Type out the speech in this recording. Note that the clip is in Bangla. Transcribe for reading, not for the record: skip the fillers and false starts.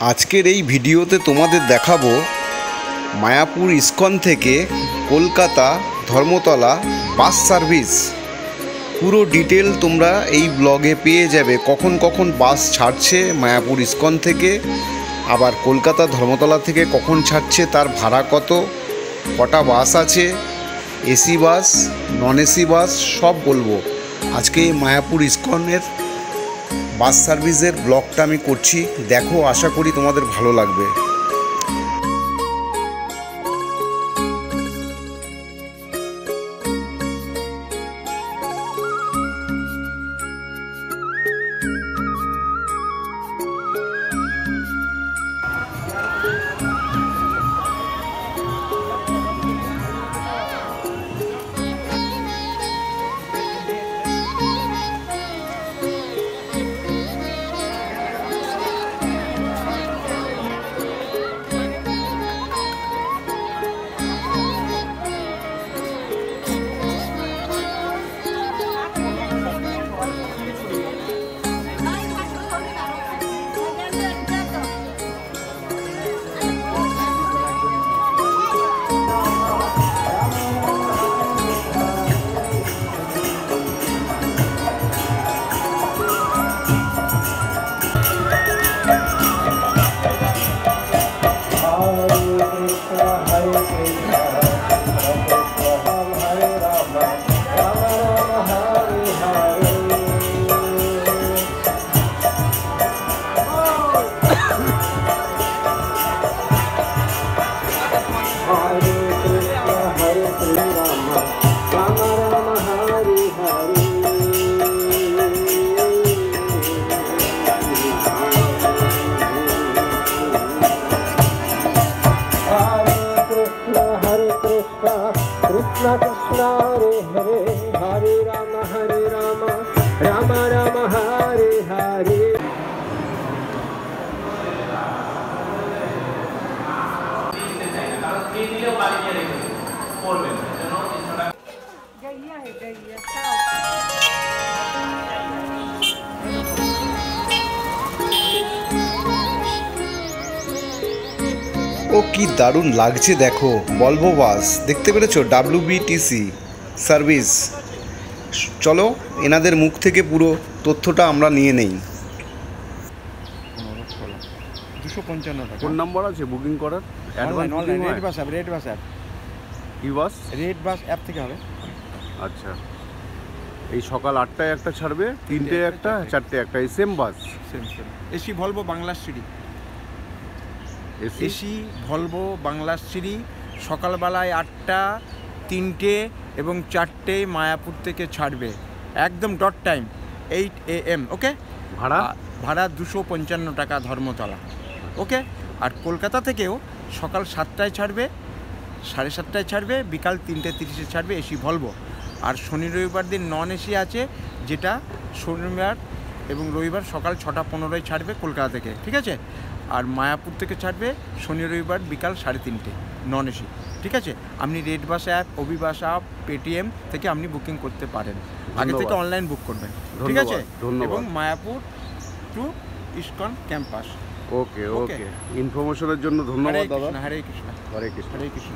আজকের এই ভিডিওতে তোমাদের দেখাবো মায়াপুর ইস্কন থেকে কলকাতা ধর্মতলা বাস সার্ভিস। পুরো ডিটেল তোমরা এই ব্লগে পেয়ে যাবে, কখন কখন বাস ছাড়ছে মায়াপুর ইস্কন থেকে, আবার কলকাতা ধর্মতলা থেকে কখন ছাড়ছে, তার ভাড়া কত, কটা বাস আছে, AC bus non AC bus সব বলবো। আজকে মায়াপুর ইস্কনের বাস সার্ভিসের ব্লগটা আমি করছি, দেখো, আশা করি তোমাদের ভালো লাগবে। Krishna Krishna Hare Hare Hare Rama Rama Rama Hare Hare ও কি দারুণ লাগছে দেখো, ভলভো বাস দেখতে পেরেছো, WBTC সার্ভিস। চলো এনাদের মুখ থেকে পুরো তথ্যটা আমরা নিয়ে নেই। 255 টাকা। কোন নাম্বার আছে বুকিং করার? অনলাইন রেড বাস অ্যাপ কি বাস? রেড বাস অ্যাপ থেকে হবে। আচ্ছা, এই সকাল 8টায় একটা ছাড়বে, 3টে একটা, 4টে একটা, এই সেম বাস? সেম এসি ভলভো বাংলা সিঁড়ি, এসি ভলভো বাংলা সিঁড়ি সকালবেলায় 8টা, 3টে এবং 4টে মায়াপুর থেকে ছাড়বে, একদম ডট টাইম 8 AM। ওকে, ভাড়া 255 টাকা ধর্মতলা। ওকে, আর কলকাতা থেকেও সকাল 7টায় ছাড়বে, 7:30টায় ছাড়বে, বিকাল 3:30-এ ছাড়বে এসি ভলভো। আর শনি রবিবার দিন নন এসি আছে, যেটা শনিবার এবং রবিবার সকাল 6:15-য় ছাড়বে কলকাতা থেকে, ঠিক আছে। আর মায়াপুর থেকে ছাড়বে শনি রবিবার বিকাল 3:30 নন এসি, ঠিক আছে। আপনি রেড বাস অ্যাপ, ওবি বাস অ্যাপ, পেটিএম থেকে আপনি বুকিং করতে পারেন, আগে থেকে অনলাইন বুক করবেন, ঠিক আছে। এবং মায়াপুর টু ইস্কন ক্যাম্পাস। ওকে, ইনফরমেশনের জন্য ধন্যবাদ দাদা। হরে কৃষ্ণ। হরে কৃষ্ণ। হরে কৃষ্ণ।